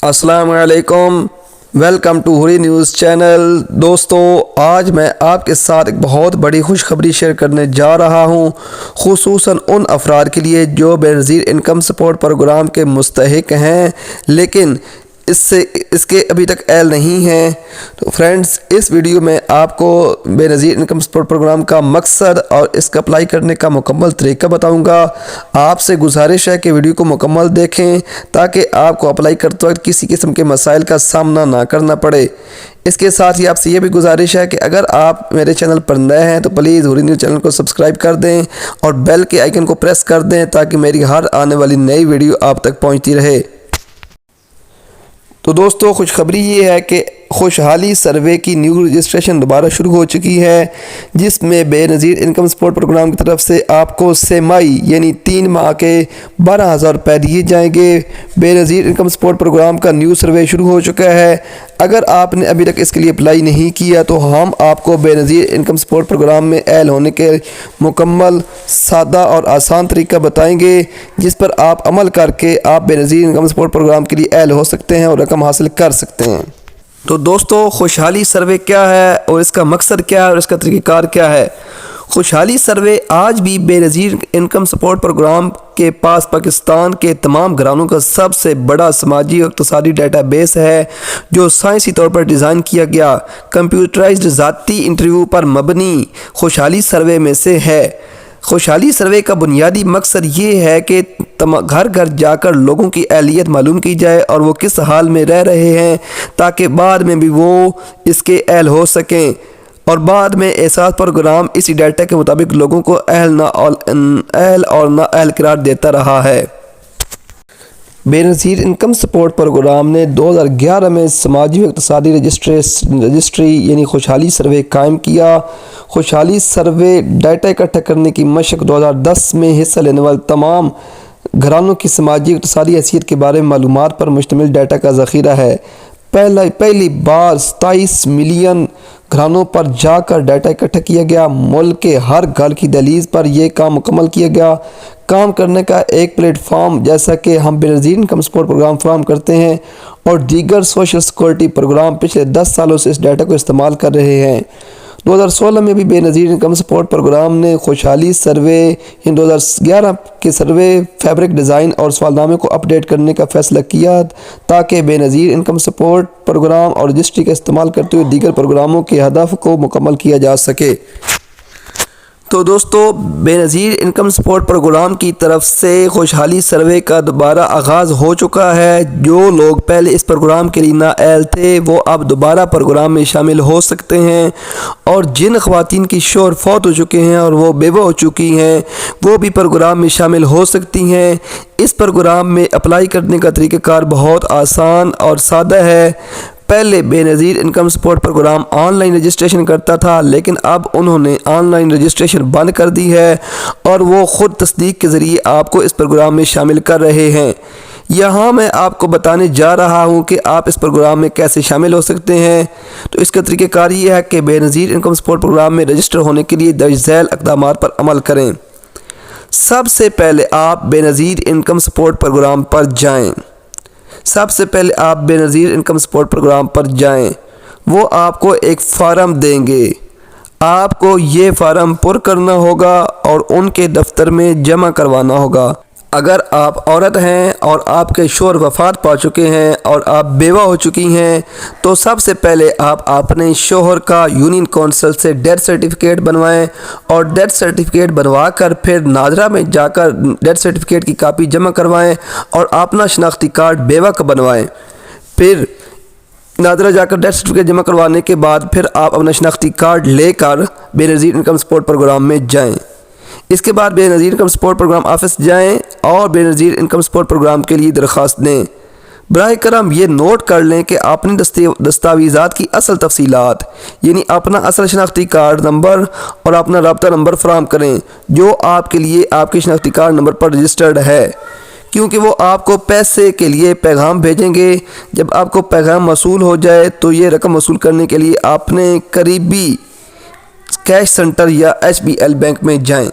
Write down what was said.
अस्सलाम वालेकुम, welcome to हुरी news channel. दोस्तों, आज मैं आपके साथ एक बहुत बड़ी खुशखबरी शेयर करने जा रहा हूं, खुसूसन उन अफराद के लिए जो बेनज़ीर इनकम सपोर्ट प्रोग्राम के मुस्तहिक हैं लेकिन इसके अभी तक एल नहीं हैं। तो फ्रेंड्स, इस वीडियो में आपको बेनज़ीर इनकम सपोर्ट प्रोग्राम का मकसद और इसका अप्लाई करने का मुकम्मल तरीका बताऊंगा। आपसे गुजारिश है कि वीडियो को मुकम्मल देखें ताकि आपको अप्लाई करते वक्त किसी किस्म के मसाइल का सामना ना करना पड़े। इसके साथ ही आपसे ये भी गुजारिश है कि अगर आप मेरे चैनल पर नए हैं तो प्लीज़ हुरी न्यूज़ चैनल को सब्सक्राइब कर दें और बेल के आइकन को प्रेस कर दें ताकि मेरी हर आने वाली नई वीडियो आप तक पहुँचती रहे। तो दोस्तों, खुशखबरी ये है कि खुशहाली सर्वे की न्यू रजिस्ट्रेशन दोबारा शुरू हो चुकी है, जिसमें बेनज़ीर इनकम सपोर्ट प्रोग्राम की तरफ से आपको सेमाई यानी 3 माह के 12,000 रुपये दिए जाएंगे। बेनज़ीर इनकम सपोर्ट प्रोग्राम का न्यू सर्वे शुरू हो चुका है। अगर आपने अभी तक इसके लिए अप्लाई नहीं किया तो हम आपको बेनज़ीर इनकम सपोर्ट प्रोग्राम में एल होने के मुकम्मल, सादा और आसान तरीका बताएंगे, जिस पर आप अमल करके आप बेनज़ीर इनकम सपोर्ट प्रोग्राम के लिए एल हो सकते हैं और रकम हासिल कर सकते हैं। तो दोस्तों, खुशहाली सर्वे क्या है और इसका मकसद क्या है और इसका तरीक़ाकार क्या है। खुशहाली सर्वे आज भी बेनज़ीर इनकम सपोर्ट प्रोग्राम के पास पाकिस्तान के तमाम घरानों का सबसे बड़ा समाजी और इक़्तिसादी डेटाबेस है, जो साइंसी तौर पर डिज़ाइन किया गया कंप्यूटराइज्ड ज़ाती इंटरव्यू पर मबनी खुशहाली सर्वे में से है। खुशहाली सर्वे का बुनियादी मकसद ये है कि घर घर जाकर लोगों की अहलियत मालूम की जाए और वो किस हाल में रह रहे हैं, ताकि बाद में भी वो इसके अहल हो सकें और बाद में एहसास प्रोग्राम इसी डाटा के मुताबिक लोगों को अहल और ना अहल करार देता रहा है। बेनज़ीर इनकम सपोर्ट प्रोग्राम ने 2011 में समाजी व इक़्तिसादी रजिस्ट्री यानी खुशहाली सर्वे कायम किया। खुशहाली सर्वे डाटा इकट्ठा करने की मशक 2010 में हिस्सा लेने वाले तमाम घरानों की समाजी व इक़्तिसादी हैसियत के बारे में मालूमात पर मुश्तमिल डाटा का ज़ख़ीरा है। पहली बार 27 मिलियन घरानों पर जाकर डाटा इकट्ठा किया गया। मुल्क के हर घर की दहलीज़ पर यह काम मुकम्मल किया गया। काम करने का एक प्लेटफॉर्म जैसा कि हम बेनज़ीर इनकम सपोर्ट प्रोग्राम फराहम करते हैं और दीगर सोशल सिक्योरिटी प्रोग्राम पिछले 10 सालों से इस डाटा को इस्तेमाल कर रहे हैं। 2016 में भी बेनज़ीर इनकम सपोर्ट प्रोग्राम ने खुशहाली सर्वे 2011 के सर्वे फैब्रिक डिज़ाइन और सवालनामे को अपडेट करने का फ़ैसला किया, ताकि बेनज़ीर इनकम सपोर्ट प्रोग्राम और रजिस्ट्री का इस्तेमाल करते हुए दीगर प्रोग्रामों के हदफ को मुकम्मल किया जा सके। तो दोस्तों, बेनज़ीर इनकम सपोर्ट प्रोग्राम की तरफ से खुशहाली सर्वे का दोबारा आगाज़ हो चुका है। जो लोग पहले इस प्रोग्राम के लिए नाअहल थे वो अब दोबारा प्रोग्राम में शामिल हो सकते हैं, और जिन ख़वातीन की शौहर फौत हो चुके हैं और वो बेवा हो चुकी हैं वो भी प्रोग्राम में शामिल हो सकती हैं। इस प्रोग्राम में अप्लाई करने का तरीक़ाकार बहुत आसान और सादा है। पहले Benazir income support program online registration करता था, लेकिन अब उन्होंने ऑनलाइन रजिस्ट्रेशन बंद कर दी है और वो ख़ुद तस्दीक के ज़रिए आपको इस प्रोग्राम में शामिल कर रहे हैं। यहाँ मैं आपको बताने जा रहा हूँ कि आप इस प्रोग्राम में कैसे शामिल हो सकते हैं। तो इसका तरीक़ाकार ये है कि बेनज़ीर इनकम सपोर्ट प्रोग्राम में रजिस्टर होने के लिए दर्ज झैल इक़दामात पर अमल करें। सबसे पहले आप बेनज़ीर इनकम सपोर्ट प्रोग्राम पर जाएँ। वो आपको एक फ़ार्म देंगे। आपको ये फ़ार्म पुर करना होगा और उनके दफ्तर में जमा करवाना होगा। अगर आप औरत हैं और आपके शौहर वफ़ात पा चुके हैं और आप बेवा हो चुकी हैं तो सबसे पहले आप अपने शौहर का यूनियन कौंसिल से डेथ सर्टिफिकेट बनवाएं और डेथ सर्टिफिकेट बनवा कर फिर नादरा में जाकर डेथ सर्टिफिकेट की कापी जमा करवाएं और अपना शनाख्ती कार्ड बेवा का बनवाएं। फिर नादरा जाकर डेथ सर्टिफिकेट जमा करवाने के बाद फिर आप अपना शनाख्ती कार्ड लेकर बेनज़ीर इनकम सपोर्ट प्रोग्राम में जाएँ। इसके बाद Benazir income support program office जाएं और बेनज़ीर इनकम सपोर्ट प्रोग्राम के लिए दरख्वास्त दें। बराए करम ये नोट कर लें कि आपने दस्तावेज़ात की असल तफसीलात यानी अपना असल शनाख्ती कार्ड नंबर और अपना रब्ता नंबर फराहम करें, जो आपके लिए आपके शनाख्ती कार्ड नंबर पर रजिस्टर्ड है, क्योंकि वो आपको पैसे के लिए पैगाम भेजेंगे। जब आपको पैगाम मौसूल हो जाए तो ये रकम वसूल करने के लिए अपने करीबी कैश सेंटर या HBL बैंक में जाएं।